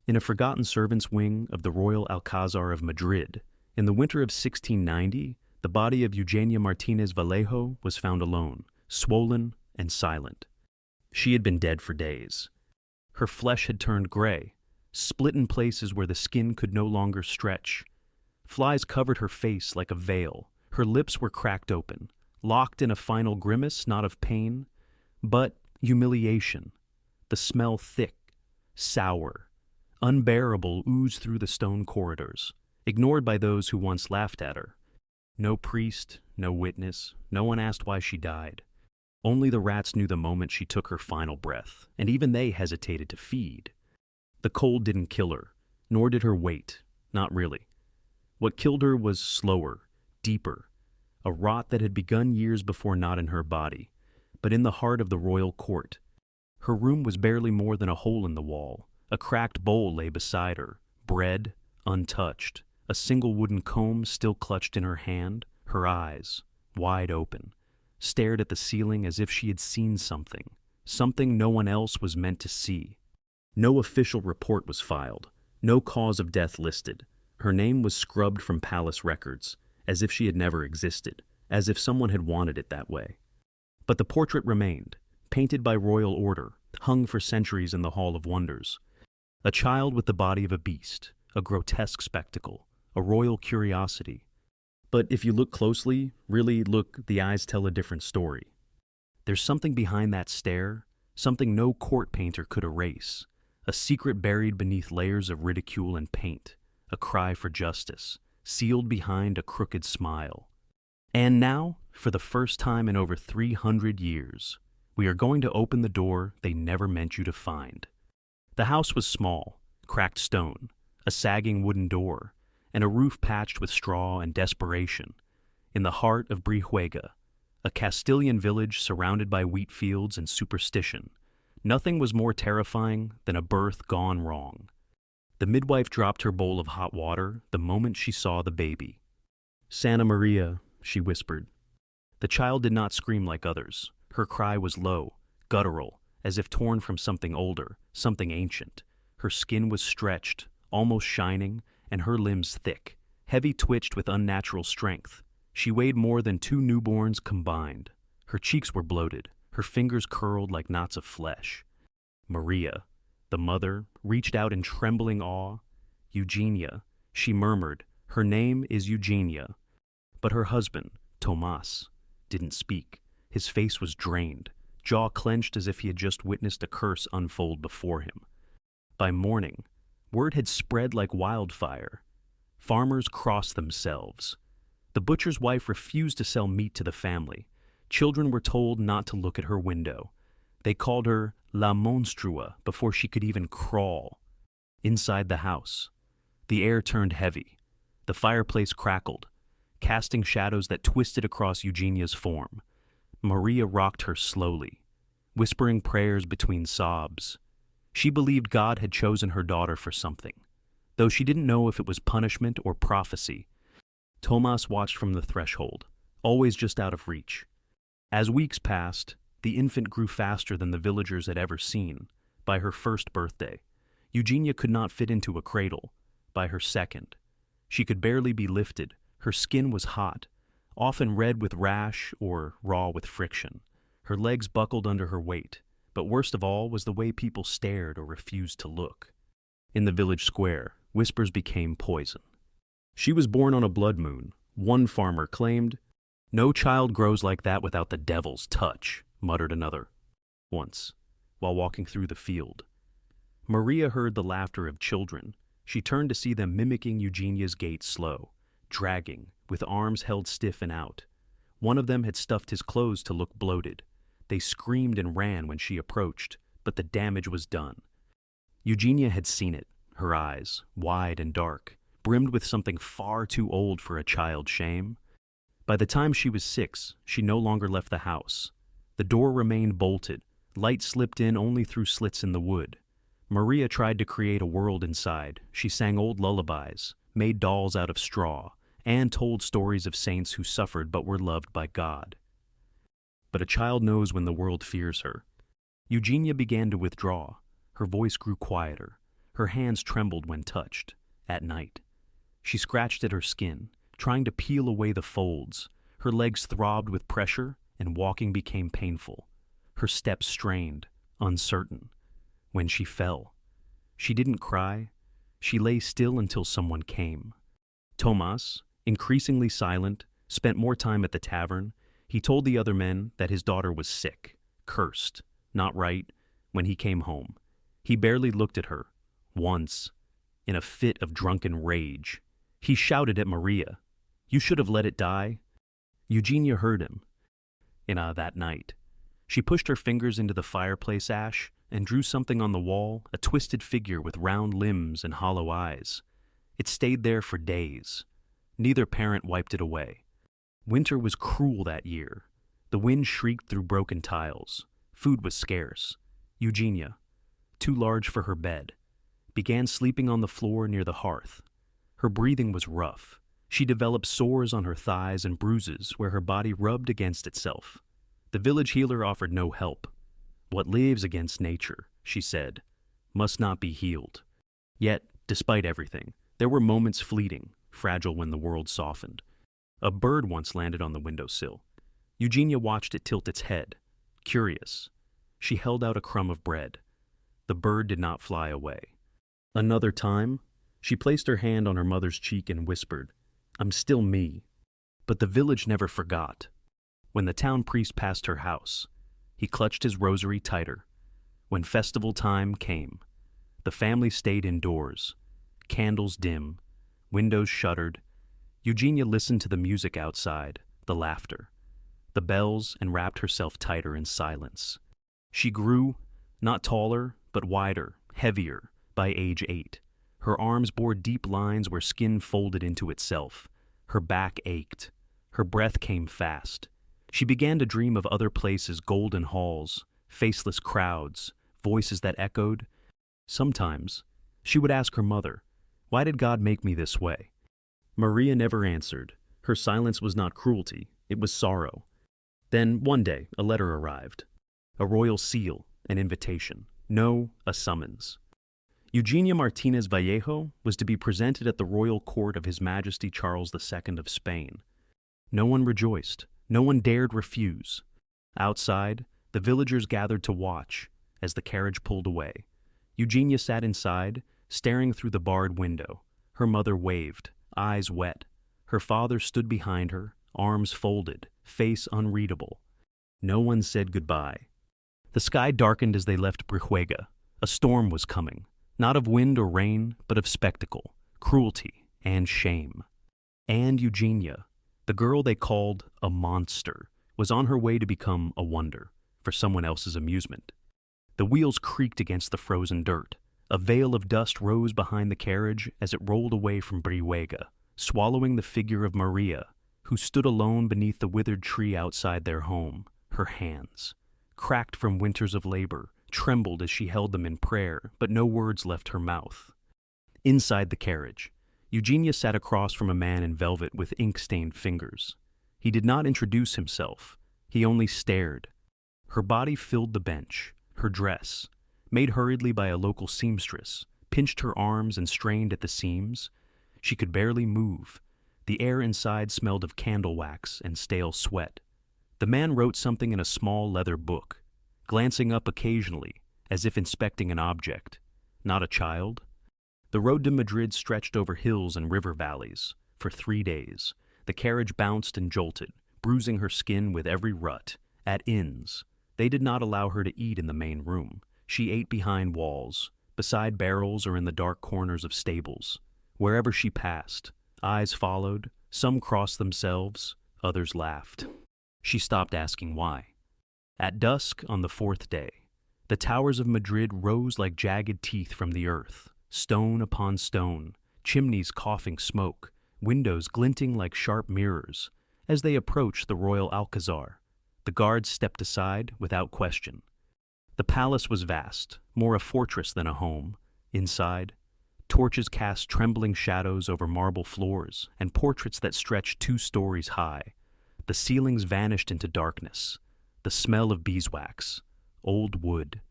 In a forgotten servants' wing of the Royal Alcazar of Madrid, in the winter of 1690, the body of Eugenia Martinez Vallejo was found alone, swollen and silent. She had been dead for days. Her flesh had turned gray, split in places where the skin could no longer stretch. Flies covered her face like a veil. Her lips were cracked open, locked in a final grimace not of pain, but humiliation. The smell thick, sour, unbearable oozed through the stone corridors, ignored by those who once laughed at her. No priest, no witness, no one asked why she died. Only the rats knew the moment she took her final breath, and even they hesitated to feed. The cold didn't kill her, nor did her weight, not really. What killed her was slower, deeper, a rot that had begun years before, not in her body, but in the heart of the royal court. Her room was barely more than a hole in the wall. A cracked bowl lay beside her, bread untouched, a single wooden comb still clutched in her hand. Her eyes, wide open, stared at the ceiling as if she had seen something, something no one else was meant to see. No official report was filed, no cause of death listed. Her name was scrubbed from palace records, as if she had never existed, as if someone had wanted it that way. But the portrait remained, painted by royal order, hung for centuries in the Hall of Wonders. A child with the body of a beast, a grotesque spectacle, a royal curiosity. But if you look closely, really look, the eyes tell a different story. There's something behind that stare, something no court painter could erase, a secret buried beneath layers of ridicule and paint, a cry for justice, sealed behind a crooked smile. And now, for the first time in over 300 years, we are going to open the door they never meant you to find. The house was small, cracked stone, a sagging wooden door, and a roof patched with straw and desperation. In the heart of Brihuega, a Castilian village surrounded by wheat fields and superstition, nothing was more terrifying than a birth gone wrong. The midwife dropped her bowl of hot water the moment she saw the baby. "Santa Maria," she whispered. The child did not scream like others. Her cry was low, guttural, as if torn from something older, something ancient. Her skin was stretched, almost shining, and her limbs thick, heavy twitched with unnatural strength. She weighed more than 2 newborns combined. Her cheeks were bloated, her fingers curled like knots of flesh. Maria, the mother, reached out in trembling awe. "Eugenia," she murmured, "her name is Eugenia." But her husband, Tomas, didn't speak. His face was drained, jaw clenched as if he had just witnessed a curse unfold before him. By morning, word had spread like wildfire. Farmers crossed themselves. The butcher's wife refused to sell meat to the family. Children were told not to look at her window. They called her La Monstrua before she could even crawl. Inside the house, the air turned heavy. The fireplace crackled, casting shadows that twisted across Eugenia's form. Maria rocked her slowly, whispering prayers between sobs. She believed God had chosen her daughter for something, though she didn't know if it was punishment or prophecy. Tomas watched from the threshold, always just out of reach. As weeks passed, the infant grew faster than the villagers had ever seen. By her first birthday, Eugenia could not fit into a cradle. By her second, she could barely be lifted. Her skin was hot, often red with rash or raw with friction. Her legs buckled under her weight, but worst of all was the way people stared or refused to look. In the village square, whispers became poison. She was born on a blood moon, one farmer claimed. "No child grows like that without the devil's touch," muttered another. Once, while walking through the field, Maria heard the laughter of children. She turned to see them mimicking Eugenia's gait, slow, dragging, with arms held stiff and out. One of them had stuffed his clothes to look bloated. They screamed and ran when she approached, but the damage was done. Eugenia had seen it, her eyes, wide and dark, brimmed with something far too old for a child's shame. By the time she was 6, she no longer left the house. The door remained bolted, light slipped in only through slits in the wood. Maria tried to create a world inside. She sang old lullabies, made dolls out of straw, and told stories of saints who suffered but were loved by God. But a child knows when the world fears her. Eugenia began to withdraw. Her voice grew quieter. Her hands trembled when touched, at night. She scratched at her skin, trying to peel away the folds. Her legs throbbed with pressure, and walking became painful. Her steps strained, uncertain. When she fell, she didn't cry. She lay still until someone came. Tomas, increasingly silent, spent more time at the tavern. He told the other men that his daughter was sick, cursed, not right, when he came home. He barely looked at her, once, in a fit of drunken rage. He shouted at Maria, "You should have let it die." Eugenia heard him. That night, she pushed her fingers into the fireplace ash and drew something on the wall, a twisted figure with round limbs and hollow eyes. It stayed there for days. Neither parent wiped it away. Winter was cruel that year. The wind shrieked through broken tiles. Food was scarce. Eugenia, too large for her bed, began sleeping on the floor near the hearth. Her breathing was rough. She developed sores on her thighs and bruises where her body rubbed against itself. The village healer offered no help. "What lives against nature," she said, "must not be healed." Yet, despite everything, there were moments fleeting, fragile when the world softened. A bird once landed on the windowsill. Eugenia watched it tilt its head, curious. She held out a crumb of bread. The bird did not fly away. Another time, she placed her hand on her mother's cheek and whispered, "I'm still me." But the village never forgot. When the town priest passed her house, he clutched his rosary tighter. When festival time came, the family stayed indoors, candles dim, windows shuttered. Eugenia listened to the music outside, the laughter, the bells, and wrapped herself tighter in silence. She grew, not taller, but wider, heavier, by age 8. Her arms bore deep lines where skin folded into itself. Her back ached. Her breath came fast. She began to dream of other places, golden halls, faceless crowds, voices that echoed. Sometimes, she would ask her mother, "Why did God make me this way?" Maria never answered. Her silence was not cruelty, it was sorrow. Then, one day, a letter arrived. A royal seal, an invitation. No, a summons. Eugenia Martinez Vallejo was to be presented at the royal court of His Majesty Charles II of Spain. No one rejoiced. No one dared refuse. Outside, the villagers gathered to watch as the carriage pulled away. Eugenia sat inside, staring through the barred window. Her mother waved, eyes wet. Her father stood behind her, arms folded, face unreadable. No one said goodbye. The sky darkened as they left Brihuega. A storm was coming, not of wind or rain, but of spectacle, cruelty, and shame. And Eugenia, the girl they called a monster, was on her way to become a wonder for someone else's amusement. The wheels creaked against the frozen dirt. A veil of dust rose behind the carriage as it rolled away from Brihuega, swallowing the figure of Maria, who stood alone beneath the withered tree outside their home. Her hands, cracked from winters of labor, trembled as she held them in prayer, but no words left her mouth. Inside the carriage, Eugenia sat across from a man in velvet with ink-stained fingers. He did not introduce himself. He only stared. Her body filled the bench. Her dress, made hurriedly by a local seamstress, pinched her arms and strained at the seams. She could barely move. The air inside smelled of candle wax and stale sweat. The man wrote something in a small leather book, glancing up occasionally, as if inspecting an object. Not a child. The road to Madrid stretched over hills and river valleys. For 3 days, the carriage bounced and jolted, bruising her skin with every rut. At inns, they did not allow her to eat in the main room. She ate behind walls, beside barrels or in the dark corners of stables. Wherever she passed, eyes followed, some crossed themselves, others laughed. She stopped asking why. At dusk on the 4th day, the towers of Madrid rose like jagged teeth from the earth, stone upon stone, chimneys coughing smoke, windows glinting like sharp mirrors. As they approached the royal Alcazar, the guards stepped aside without question. The palace was vast, more a fortress than a home. Inside, torches cast trembling shadows over marble floors and portraits that stretched 2 stories high. The ceilings vanished into darkness. The smell of beeswax, old wood,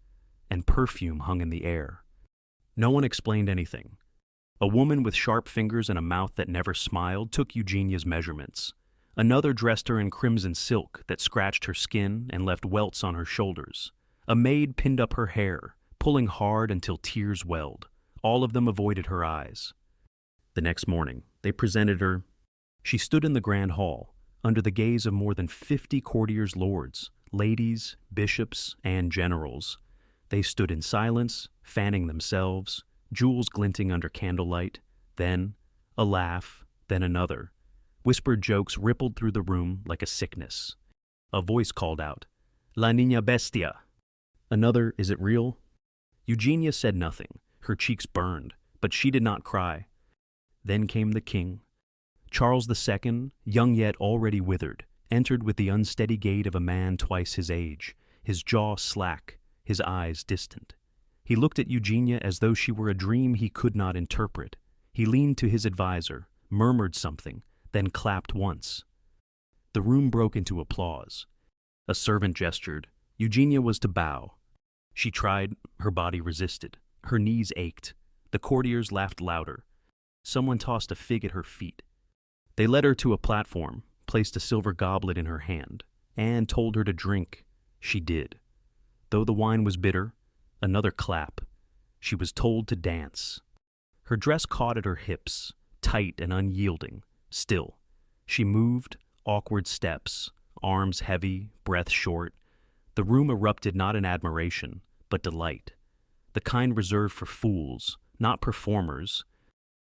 and perfume hung in the air. No one explained anything. A woman with sharp fingers and a mouth that never smiled took Eugenia's measurements. Another dressed her in crimson silk that scratched her skin and left welts on her shoulders. A maid pinned up her hair, pulling hard until tears welled. All of them avoided her eyes. The next morning, they presented her. She stood in the grand hall, under the gaze of more than 50 courtiers, lords, ladies, bishops, and generals. They stood in silence, fanning themselves, jewels glinting under candlelight, then a laugh, then another. Whispered jokes rippled through the room like a sickness. A voice called out, "La niña bestia." Another, "Is it real?" Eugenia said nothing. Her cheeks burned, but she did not cry. Then came the king. Charles II, young yet already withered, entered with the unsteady gait of a man twice his age, his jaw slack, his eyes distant. He looked at Eugenia as though she were a dream he could not interpret. He leaned to his advisor, murmured something, then clapped once. The room broke into applause. A servant gestured. Eugenia was to bow. She tried, her body resisted. Her knees ached. The courtiers laughed louder. Someone tossed a fig at her feet. They led her to a platform, placed a silver goblet in her hand, and told her to drink. She did. Though the wine was bitter, another clap. She was told to dance. Her dress caught at her hips, tight and unyielding. Still, she moved, awkward steps, arms heavy, breath short. The room erupted not in admiration, but delight. The kind reserved for fools, not performers.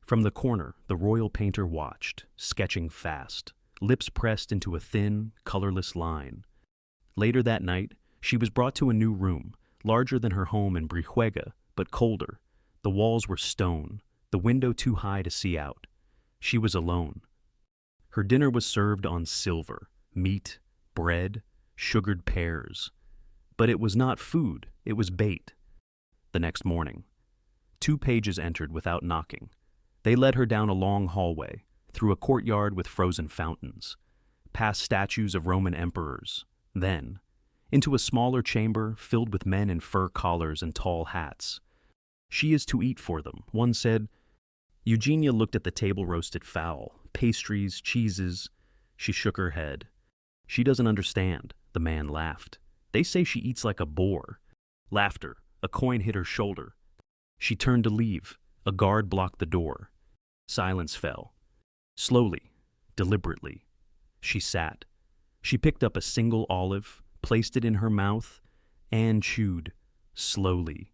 From the corner, the royal painter watched, sketching fast, lips pressed into a thin, colorless line. Later that night, she was brought to a new room, larger than her home in Brihuega, but colder. The walls were stone, the window too high to see out. She was alone. Her dinner was served on silver, meat, bread, sugared pears. But it was not food, it was bait. The next morning, 2 pages entered without knocking. They led her down a long hallway, through a courtyard with frozen fountains, past statues of Roman emperors, then into a smaller chamber filled with men in fur collars and tall hats. She is to eat for them, one said. Eugenia looked at the table-roasted fowl, pastries, cheeses. She shook her head. She doesn't understand, the man laughed. They say she eats like a boar. Laughter. A coin hit her shoulder. She turned to leave. A guard blocked the door. Silence fell. Slowly, deliberately, she sat. She picked up a single olive, placed it in her mouth, and chewed, slowly,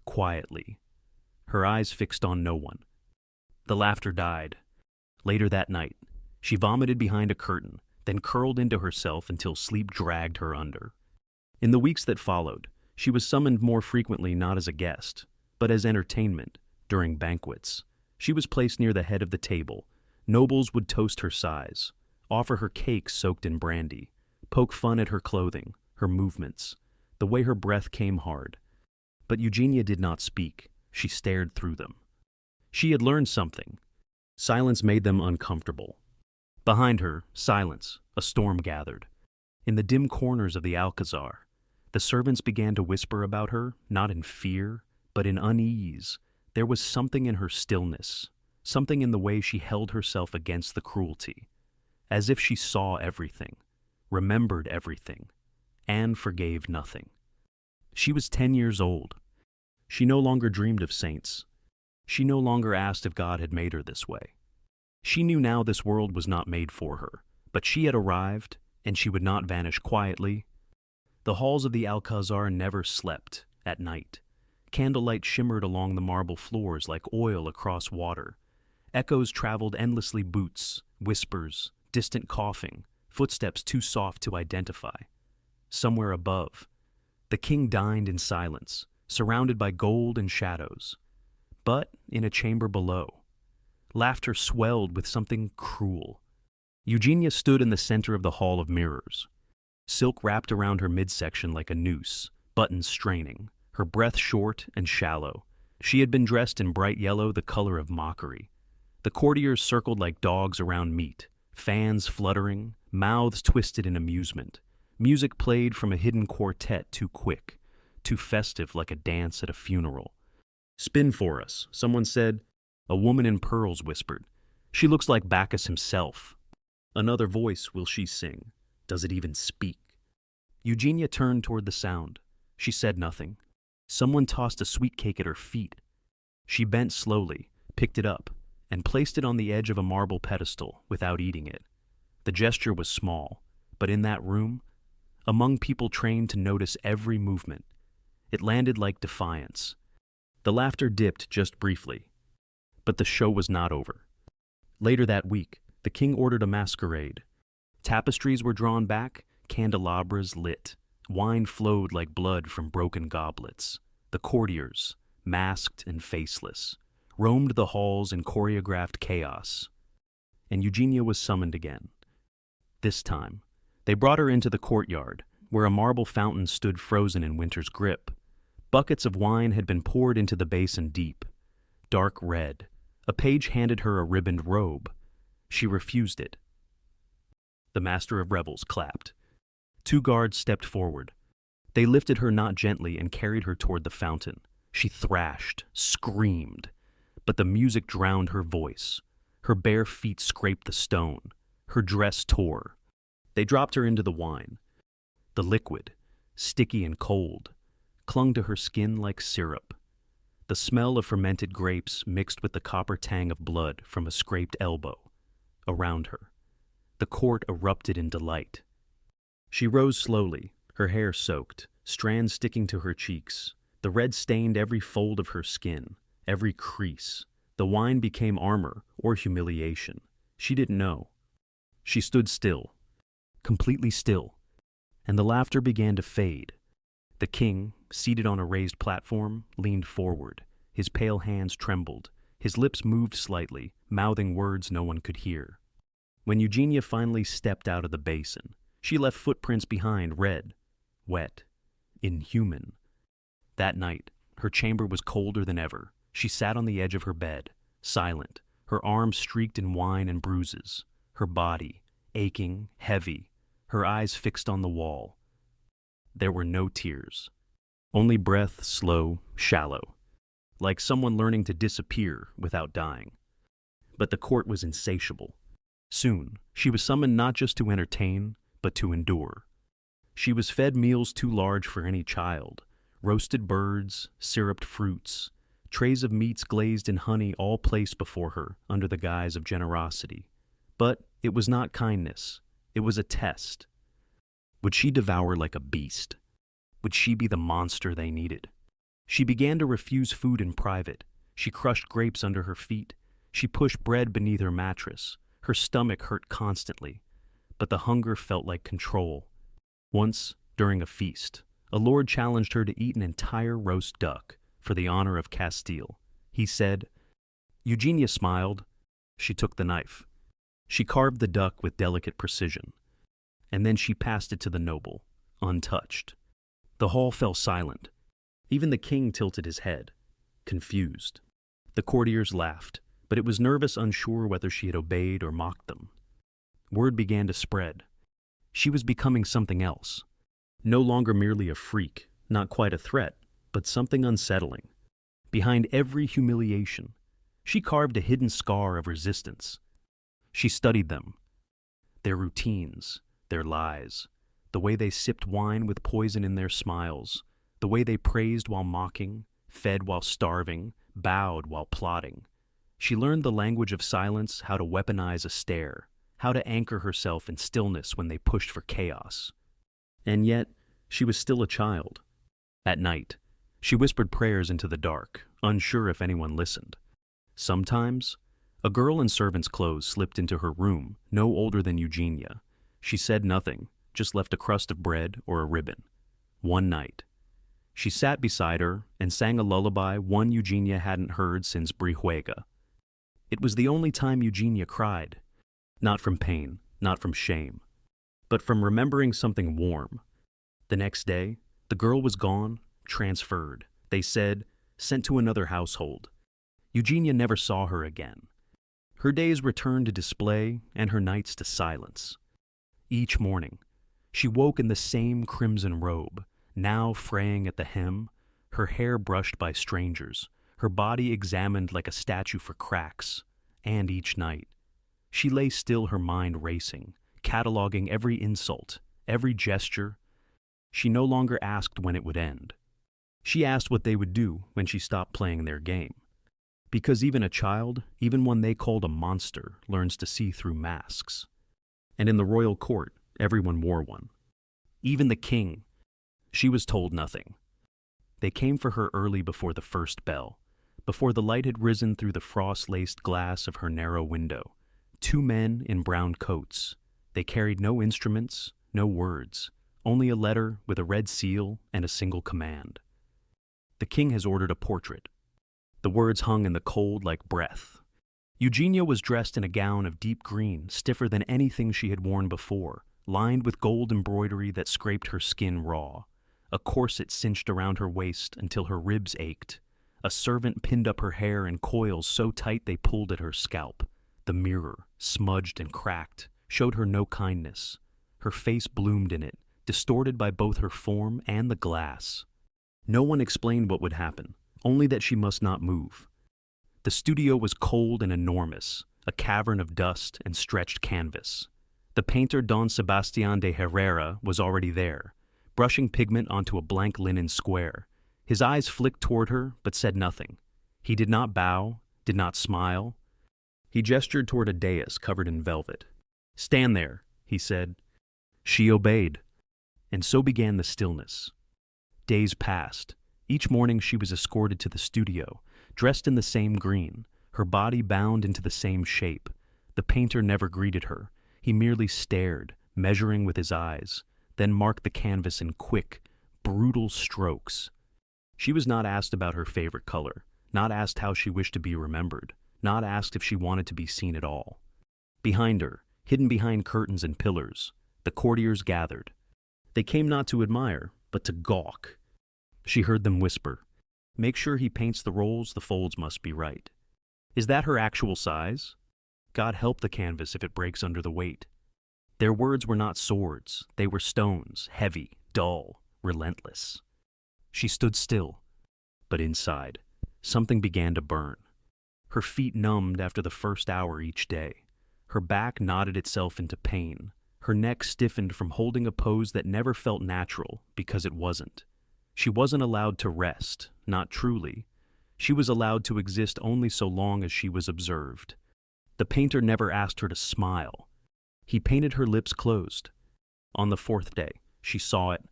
quietly, her eyes fixed on no one. The laughter died. Later that night, she vomited behind a curtain, then curled into herself until sleep dragged her under. In the weeks that followed, she was summoned more frequently not as a guest, but as entertainment, during banquets. She was placed near the head of the table. Nobles would toast her size, offer her cakes soaked in brandy, poke fun at her clothing, her movements, the way her breath came hard. But Eugenia did not speak. She stared through them. She had learned something. Silence made them uncomfortable. Behind her, silence, a storm gathered. In the dim corners of the Alcazar, the servants began to whisper about her, not in fear, but in unease. There was something in her stillness, something in the way she held herself against the cruelty, as if she saw everything, remembered everything, and forgave nothing. She was 10 years old. She no longer dreamed of saints. She no longer asked if God had made her this way. She knew now this world was not made for her, but she had arrived, and she would not vanish quietly. The halls of the Alcazar never slept at night. Candlelight shimmered along the marble floors like oil across water. Echoes traveled endlessly, boots, whispers, distant coughing, footsteps too soft to identify. Somewhere above, the king dined in silence, surrounded by gold and shadows. But in a chamber below, laughter swelled with something cruel. Eugenia stood in the center of the hall of mirrors. Silk wrapped around her midsection like a noose, buttons straining, her breath short and shallow. She had been dressed in bright yellow, the color of mockery. The courtiers circled like dogs around meat, fans fluttering, mouths twisted in amusement. Music played from a hidden quartet, too quick, too festive, like a dance at a funeral. Spin for us, someone said. A woman in pearls whispered. She looks like Bacchus himself. Another voice, will she sing? Does it even speak? Eugenia turned toward the sound. She said nothing. Someone tossed a sweet cake at her feet. She bent slowly, picked it up, and placed it on the edge of a marble pedestal without eating it. The gesture was small, but in that room, among people trained to notice every movement, it landed like defiance. The laughter dipped just briefly, but the show was not over. Later that week, the king ordered a masquerade. Tapestries were drawn back, candelabras lit. Wine flowed like blood from broken goblets. The courtiers, masked and faceless, roamed the halls in choreographed chaos. And Eugenia was summoned again. This time, they brought her into the courtyard, where a marble fountain stood frozen in winter's grip. Buckets of wine had been poured into the basin deep, dark red. A page handed her a ribboned robe. She refused it. The master of revels clapped. 2 guards stepped forward. They lifted her not gently and carried her toward the fountain. She thrashed, screamed, but the music drowned her voice. Her bare feet scraped the stone. Her dress tore. They dropped her into the wine. The liquid, sticky and cold, clung to her skin like syrup. The smell of fermented grapes mixed with the copper tang of blood from a scraped elbow. Around her, the court erupted in delight. She rose slowly, her hair soaked, strands sticking to her cheeks. The red stained every fold of her skin, every crease. The wine became armor or humiliation. She didn't know. She stood still, completely still, and the laughter began to fade. The king, seated on a raised platform, leaned forward. His pale hands trembled. His lips moved slightly, mouthing words no one could hear. When Eugenia finally stepped out of the basin, she left footprints behind, red, wet, inhuman. That night, her chamber was colder than ever. She sat on the edge of her bed, silent, her arms streaked in wine and bruises, her body aching, heavy, her eyes fixed on the wall. There were no tears, only breath, slow, shallow, like someone learning to disappear without dying. But the court was insatiable. Soon, she was summoned not just to entertain, but to endure. She was fed meals too large for any child, roasted birds, syruped fruits, trays of meats glazed in honey all placed before her under the guise of generosity. But it was not kindness, it was a test. Would she devour like a beast? Would she be the monster they needed? She began to refuse food in private. She crushed grapes under her feet. She pushed bread beneath her mattress. Her stomach hurt constantly, but the hunger felt like control. Once, during a feast, a lord challenged her to eat an entire roast duck for the honor of Castile. He said, Eugenia smiled. She took the knife. She carved the duck with delicate precision, and then she passed it to the noble, untouched. The hall fell silent. Even the king tilted his head, confused. The courtiers laughed, but it was nervous, unsure whether she had obeyed or mocked them. Word began to spread. She was becoming something else. No longer merely a freak, not quite a threat, but something unsettling. Behind every humiliation, she carved a hidden scar of resistance. She studied them, their routines, their lies, the way they sipped wine with poison in their smiles, the way they praised while mocking, fed while starving, bowed while plotting. She learned the language of silence, how to weaponize a stare, how to anchor herself in stillness when they pushed for chaos. And yet, she was still a child. At night, she whispered prayers into the dark, unsure if anyone listened. Sometimes, a girl in servant's clothes slipped into her room, no older than Eugenia. She said nothing, just left a crust of bread or a ribbon. One night, she sat beside her and sang a lullaby one Eugenia hadn't heard since Brihuega. It was the only time Eugenia cried, not from pain, not from shame, but from remembering something warm. The next day, the girl was gone, transferred. They said, sent to another household. Eugenia never saw her again. Her days returned to display and her nights to silence. Each morning, she woke in the same crimson robe, now fraying at the hem, her hair brushed by strangers, her body examined like a statue for cracks, and each night. She lay still, her mind racing, cataloging every insult, every gesture. She no longer asked when it would end. She asked what they would do when she stopped playing their game. Because even a child, even one they called a monster, learns to see through masks. And in the royal court, everyone wore one. Even the king. She was told nothing. They came for her early before the first bell, before the light had risen through the frost-laced glass of her narrow window. 2 men in brown coats. They carried no instruments, no words, only a letter with a red seal and a single command. The king has ordered a portrait. The words hung in the cold like breath. Eugenia was dressed in a gown of deep green, stiffer than anything she had worn before, lined with gold embroidery that scraped her skin raw. A corset cinched around her waist until her ribs ached. A servant pinned up her hair in coils so tight they pulled at her scalp. The mirror, smudged and cracked, showed her no kindness. Her face bloomed in it, distorted by both her form and the glass. No one explained what would happen, only that she must not move. The studio was cold and enormous, a cavern of dust and stretched canvas. The painter Don Sebastián de Herrera was already there, brushing pigment onto a blank linen square. His eyes flicked toward her, but said nothing. He did not bow, did not smile. He gestured toward a dais covered in velvet. "Stand there," he said. She obeyed, and so began the stillness. Days passed. Each morning she was escorted to the studio, dressed in the same green, her body bound into the same shape. The painter never greeted her. He merely stared, measuring with his eyes, then marked the canvas in quick, brutal strokes. She was not asked about her favorite color, not asked how she wished to be remembered, not asked if she wanted to be seen at all. Behind her, hidden behind curtains and pillars, the courtiers gathered. They came not to admire, but to gawk. She heard them whisper, "Make sure he paints the rolls, the folds must be right." Is that her actual size? God help the canvas if it breaks under the weight. Their words were not swords, they were stones, heavy, dull, relentless. She stood still, but inside, something began to burn. Her feet numbed after the first hour each day. Her back knotted itself into pain. Her neck stiffened from holding a pose that never felt natural because it wasn't. She wasn't allowed to rest, not truly. She was allowed to exist only so long as she was observed. The painter never asked her to smile. He painted her lips closed. On the 4th day, she saw it.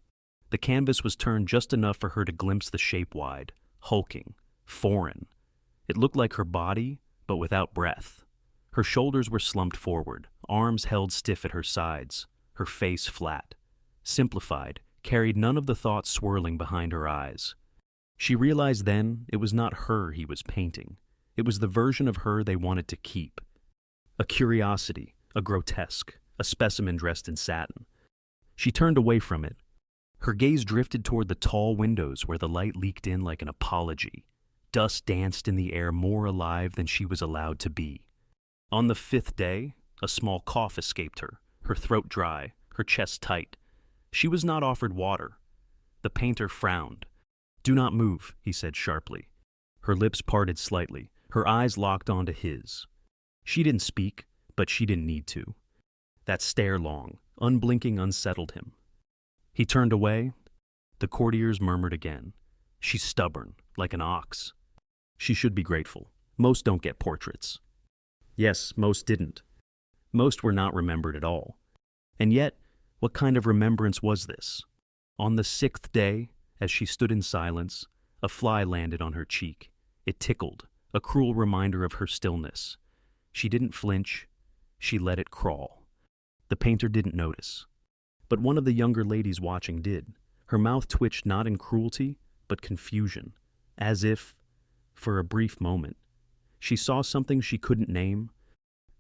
The canvas was turned just enough for her to glimpse the shape wide, hulking, foreign. It looked like her body, but without breath. Her shoulders were slumped forward, arms held stiff at her sides, her face flat. Simplified, carried none of the thoughts swirling behind her eyes. She realized then it was not her he was painting. It was the version of her they wanted to keep. A curiosity, a grotesque, a specimen dressed in satin. She turned away from it. Her gaze drifted toward the tall windows where the light leaked in like an apology. Dust danced in the air more alive than she was allowed to be. On the 5th day, a small cough escaped her, her throat dry, her chest tight. She was not offered water. The painter frowned. "Do not move," he said sharply. Her lips parted slightly, her eyes locked onto his. She didn't speak, but she didn't need to. That stare long, unblinking, unsettled him. He turned away. The courtiers murmured again. "She's stubborn, like an ox." She should be grateful. Most don't get portraits. Yes, most didn't. Most were not remembered at all. And yet, what kind of remembrance was this? On the 6th day, as she stood in silence, a fly landed on her cheek. It tickled, a cruel reminder of her stillness. She didn't flinch. She let it crawl. The painter didn't notice. But one of the younger ladies watching did. Her mouth twitched not in cruelty, but confusion, as if, for a brief moment, she saw something she couldn't name.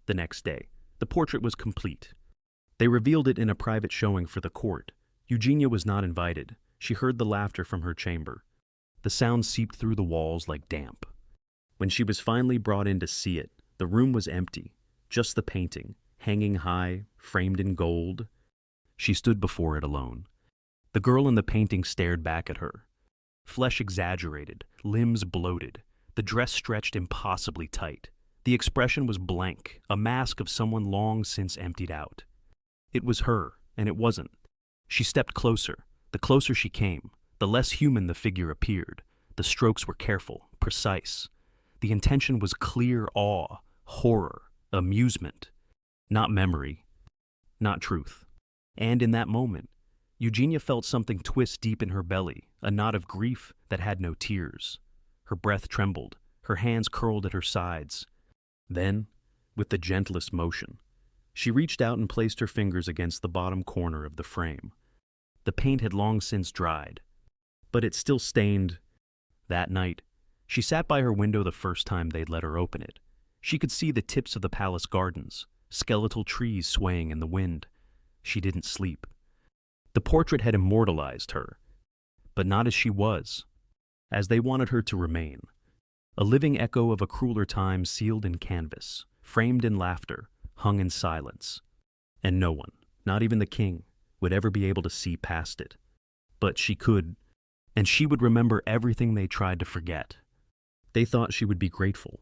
The next day, the portrait was complete. They revealed it in a private showing for the court. Eugenia was not invited. She heard the laughter from her chamber. The sound seeped through the walls like damp. When she was finally brought in to see it, the room was empty, just the painting, hanging high, framed in gold. She stood before it alone. The girl in the painting stared back at her. Flesh exaggerated, limbs bloated. The The dress stretched impossibly tight. The expression was blank, a mask of someone long since emptied out. It was her, and it wasn't. She stepped closer. The closer she came, the less human the figure appeared. The strokes were careful, precise. The intention was clear awe, horror, amusement. Not memory, not truth. And in that moment, Eugenia felt something twist deep in her belly, a knot of grief that had no tears. Her breath trembled, her hands curled at her sides. Then, with the gentlest motion, she reached out and placed her fingers against the bottom corner of the frame. The paint had long since dried, but it still stained. That night, she sat by her window the first time they'd let her open it. She could see the tips of the palace gardens, skeletal trees swaying in the wind. She didn't sleep. The portrait had immortalized her, but not as she was, as they wanted her to remain. A living echo of a crueler time sealed in canvas, framed in laughter, hung in silence. And no one, not even the king, would ever be able to see past it. But she could, and she would remember everything they tried to forget. They thought she would be grateful.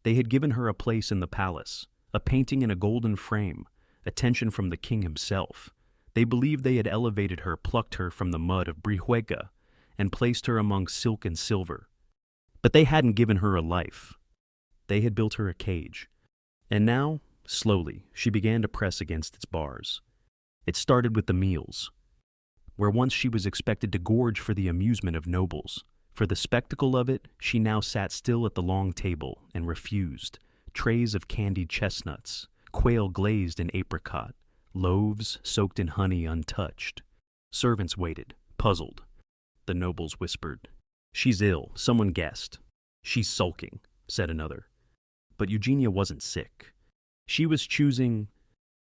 They had given her a place in the palace, a painting in a golden frame, attention from the king himself. They believed they had elevated her, plucked her from the mud of Brihuega, and placed her among silk and silver. But they hadn't given her a life. They had built her a cage. And now, slowly, she began to press against its bars. It started with the meals, where once she was expected to gorge for the amusement of nobles. For the spectacle of it, she now sat still at the long table and refused. Trays of candied chestnuts, quail glazed in apricot, loaves soaked in honey untouched. Servants waited, puzzled. The nobles whispered, "She's ill," someone guessed. "She's sulking," said another. But Eugenia wasn't sick. She was choosing.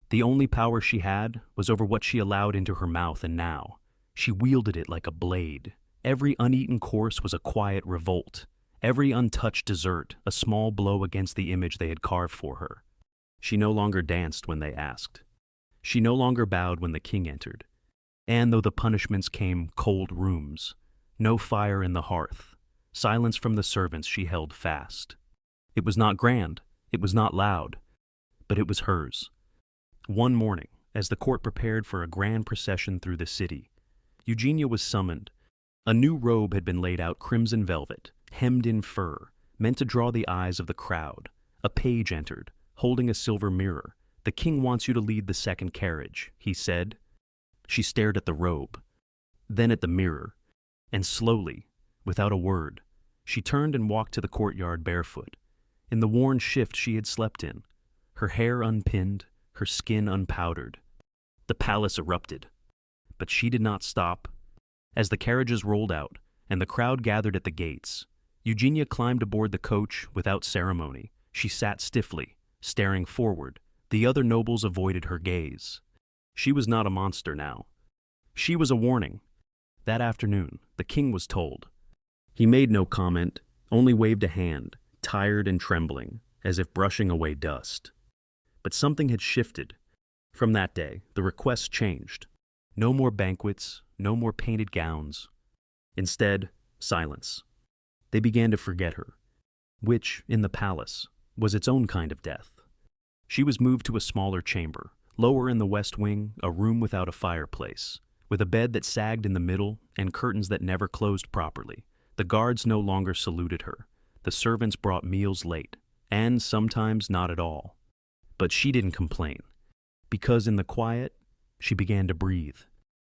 The only power she had was over what she allowed into her mouth, and now she wielded it like a blade. Every uneaten course was a quiet revolt. Every untouched dessert, a small blow against the image they had carved for her. She no longer danced when they asked. She no longer bowed when the king entered. And though the punishments came, cold rooms, no fire in the hearth, silence from the servants, she held fast. It was not grand, it was not loud, but it was hers. One morning, as the court prepared for a grand procession through the city, Eugenia was summoned. A new robe had been laid out, crimson velvet, hemmed in fur, meant to draw the eyes of the crowd. A page entered, holding a silver mirror. "The king wants you to lead the second carriage," he said. She stared at the robe, then at the mirror, and slowly, without a word, she turned and walked to the courtyard barefoot, in the worn shift she had slept in, her hair unpinned, her skin unpowdered. The palace erupted, but she did not stop. As the carriages rolled out and the crowd gathered at the gates, Eugenia climbed aboard the coach without ceremony. She sat stiffly, staring forward. The other nobles avoided her gaze. She was not a monster now. She was a warning. That afternoon, the king was told. He made no comment, only waved a hand, tired and trembling, as if brushing away dust. But something had shifted. From that day, the requests changed. No more banquets, no more painted gowns. Instead, silence. They began to forget her, which, in the palace, was its own kind of death. She was moved to a smaller chamber, lower in the west wing, a room without a fireplace, with a bed that sagged in the middle and curtains that never closed properly. The guards no longer saluted her. The servants brought meals late, and sometimes not at all. But she didn't complain, because in the quiet, she began to breathe.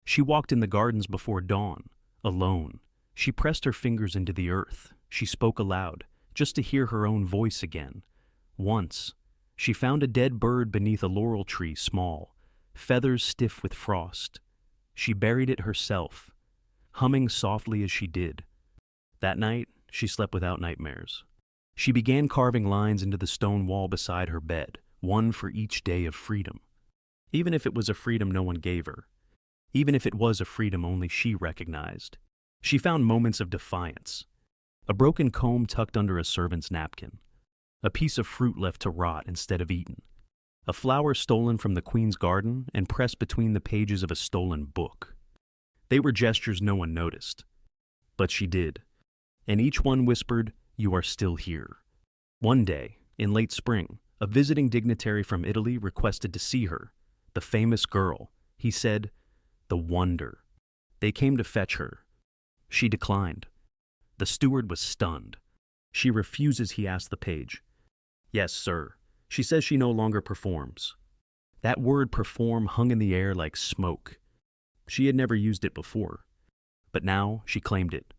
She walked in the gardens before dawn, alone. She pressed her fingers into the earth. She spoke aloud, just to hear her own voice again. Once, she found a dead bird beneath a laurel tree, small, feathers stiff with frost. She buried it herself, humming softly as she did. That night, she slept without nightmares. She began carving lines into the stone wall beside her bed, one for each day of freedom. Even if it was a freedom no one gave her. Even if it was a freedom only she recognized. She found moments of defiance. A broken comb tucked under a servant's napkin. A piece of fruit left to rot instead of eaten. A flower stolen from the queen's garden and pressed between the pages of a stolen book. They were gestures no one noticed. But she did. And each one whispered, you are still here. One day, in late spring, a visiting dignitary from Italy requested to see her, the famous girl. He said, the wonder. They came to fetch her. She declined. The steward was stunned. She refuses, he asked the page. Yes, sir. She says she no longer performs. That word perform hung in the air like smoke. She had never used it before. But now she claimed it,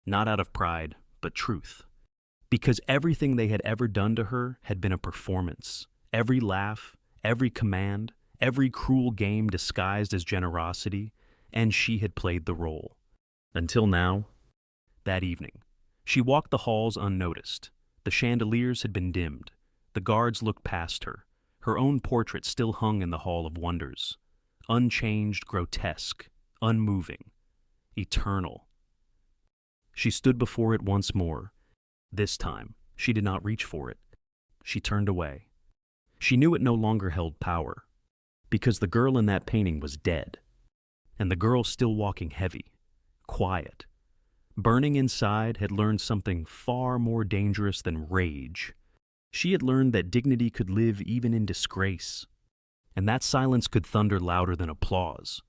not out of pride, but truth. Because everything they had ever done to her had been a performance. Every laugh, every command, every cruel game disguised as generosity, and she had played the role. Until now, that evening, she walked the halls unnoticed. The chandeliers had been dimmed. The guards looked past her. Her own portrait still hung in the Hall of Wonders. Unchanged, grotesque, unmoving, eternal. She stood before it once more. This time, she did not reach for it. She turned away. She knew it no longer held power, because the girl in that painting was dead, and the girl still walking heavy, quiet, burning inside, had learned something far more dangerous than rage. She had learned that dignity could live even in disgrace, and that silence could thunder louder than applause.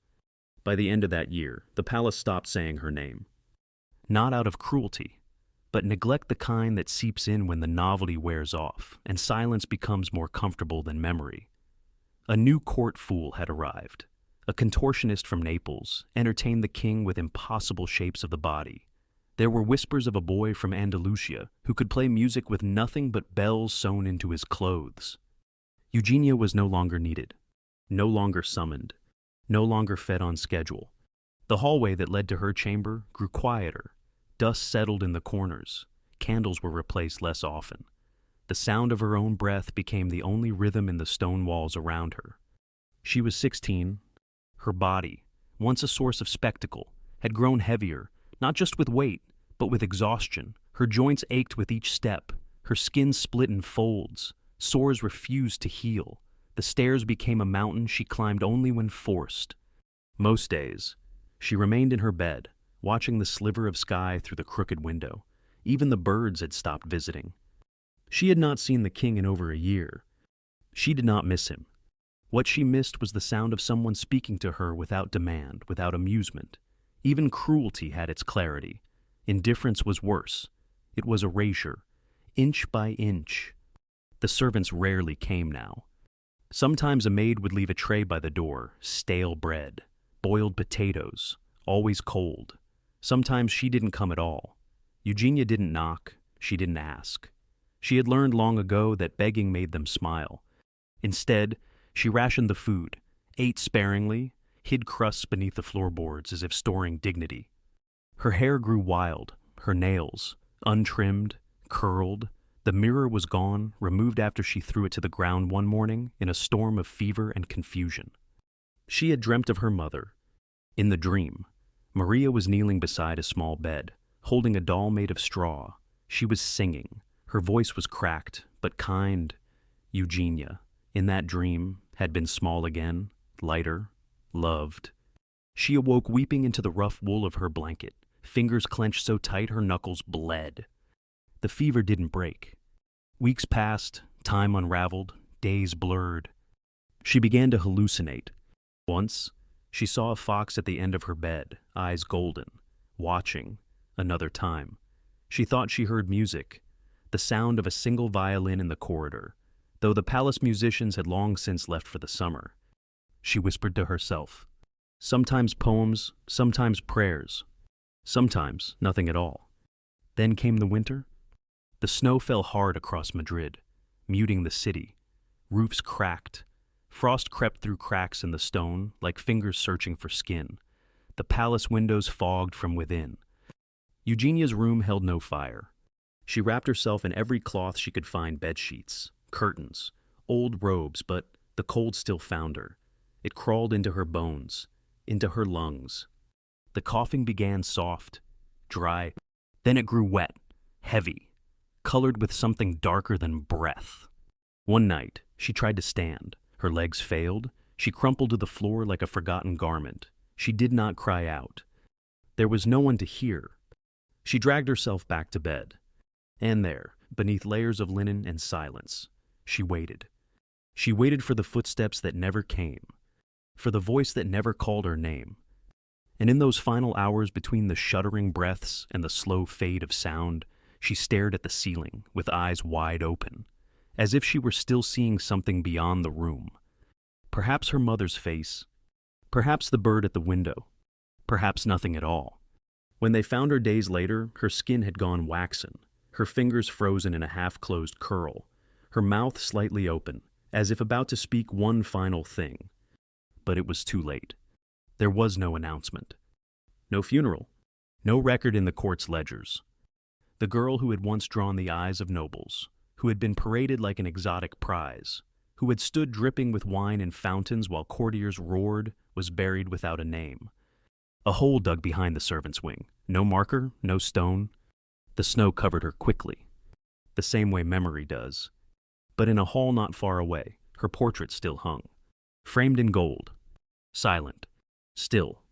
By the end of that year, the palace stopped saying her name. Not out of cruelty, but neglect the kind that seeps in when the novelty wears off and silence becomes more comfortable than memory. A new court fool had arrived. A contortionist from Naples entertained the king with impossible shapes of the body. There were whispers of a boy from Andalusia who could play music with nothing but bells sewn into his clothes. Eugenia was no longer needed, no longer summoned, no longer fed on schedule. The hallway that led to her chamber grew quieter. Dust settled in the corners. Candles were replaced less often. The sound of her own breath became the only rhythm in the stone walls around her. She was 16. Her body, once a source of spectacle, had grown heavier, not just with weight, but with exhaustion. Her joints ached with each step. Her skin split in folds. Sores refused to heal. The stairs became a mountain she climbed only when forced. Most days, she remained in her bed, watching the sliver of sky through the crooked window. Even the birds had stopped visiting. She had not seen the king in over a year. She did not miss him. What she missed was the sound of someone speaking to her without demand, without amusement. Even cruelty had its clarity. Indifference was worse. It was erasure, inch by inch. The servants rarely came now. Sometimes a maid would leave a tray by the door, stale bread, boiled potatoes, always cold. Sometimes she didn't come at all. Eugenia didn't knock, she didn't ask. She had learned long ago that begging made them smile. Instead, she rationed the food, ate sparingly, hid crusts beneath the floorboards as if storing dignity. Her hair grew wild, her nails, untrimmed, curled. The mirror was gone, removed after she threw it to the ground one morning in a storm of fever and confusion. She had dreamt of her mother. In the dream, Maria was kneeling beside a small bed, holding a doll made of straw. She was singing. Her voice was cracked, but kind. Eugenia, in that dream, had been small again, lighter, loved. She awoke weeping into the rough wool of her blanket, fingers clenched so tight her knuckles bled. The fever didn't break. Weeks passed, time unraveled, days blurred. She began to hallucinate. Once, she saw a fox at the end of her bed, eyes golden, watching. Another time, she thought she heard music, the sound of a single violin in the corridor, though the palace musicians had long since left for the summer. She whispered to herself. Sometimes poems, sometimes prayers, sometimes nothing at all. Then came the winter. The snow fell hard across Madrid, muting the city. Roofs cracked. Frost crept through cracks in the stone, like fingers searching for skin. The palace windows fogged from within. Eugenia's room held no fire. She wrapped herself in every cloth she could find: bedsheets, curtains, old robes, but the cold still found her. It crawled into her bones, into her lungs. The coughing began soft, dry. Then it grew wet, heavy, colored with something darker than breath. One night, she tried to stand. Her legs failed. She crumpled to the floor like a forgotten garment. She did not cry out. There was no one to hear. She dragged herself back to bed. And there, beneath layers of linen and silence, she waited. She waited for the footsteps that never came, for the voice that never called her name. And in those final hours between the shuddering breaths and the slow fade of sound, she stared at the ceiling with eyes wide open, as if she were still seeing something beyond the room. Perhaps her mother's face, perhaps the bird at the window, perhaps nothing at all. When they found her days later, her skin had gone waxen, her fingers frozen in a half-closed curl, her mouth slightly open, as if about to speak one final thing. But it was too late. There was no announcement. No funeral. No record in the court's ledgers. The girl who had once drawn the eyes of nobles, who had been paraded like an exotic prize, who had stood dripping with wine in fountains while courtiers roared, was buried without a name. A hole dug behind the servants' wing. No marker, no stone. The snow covered her quickly, the same way memory does. But in a hall not far away, her portrait still hung, framed in gold, silent, still,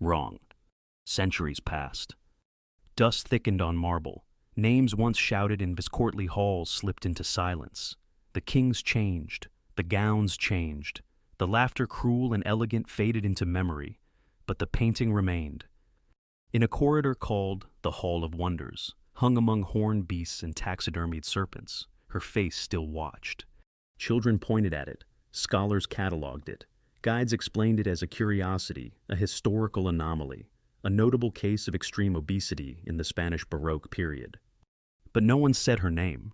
wrong. Centuries passed. Dust thickened on marble. Names once shouted in courtly halls slipped into silence. The kings changed. The gowns changed. The laughter cruel and elegant faded into memory, but the painting remained. In a corridor called the Hall of Wonders, hung among horned beasts and taxidermied serpents, her face still watched. Children pointed at it. Scholars catalogued it. Guides explained it as a curiosity, a historical anomaly, a notable case of extreme obesity in the Spanish Baroque period. But no one said her name.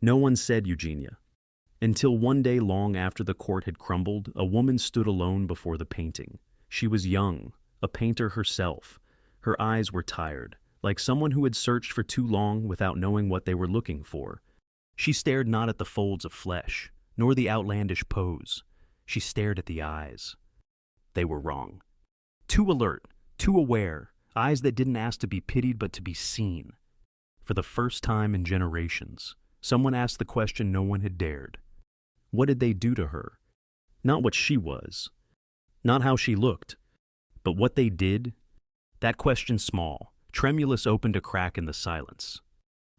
No one said Eugenia. Until one day long after the court had crumbled, a woman stood alone before the painting. She was young, a painter herself. Her eyes were tired, like someone who had searched for too long without knowing what they were looking for. She stared not at the folds of flesh, nor the outlandish pose. She stared at the eyes. They were wrong. Too alert, too aware, eyes that didn't ask to be pitied but to be seen. For the first time in generations, someone asked the question no one had dared. What did they do to her? Not what she was, not how she looked, but what they did. That question small, tremulous, opened a crack in the silence.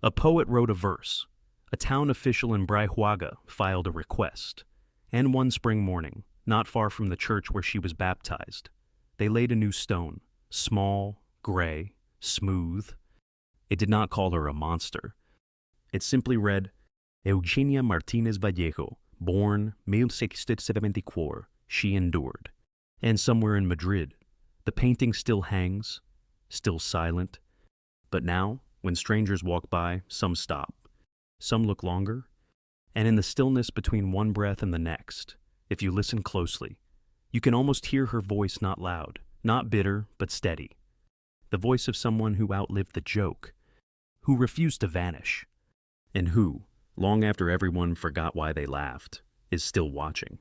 A poet wrote a verse. A town official in Brihuega filed a request. And one spring morning, not far from the church where she was baptized, they laid a new stone, small, gray, smooth. It did not call her a monster. It simply read, Eugenia Martinez Vallejo, born 1674, she endured. And somewhere in Madrid, the painting still hangs, still silent. But now, when strangers walk by, some stop. Some look longer. And in the stillness between one breath and the next, if you listen closely, you can almost hear her voice, not loud, not bitter, but steady. The voice of someone who outlived the joke, who refused to vanish, and who, long after everyone forgot why they laughed, is still watching.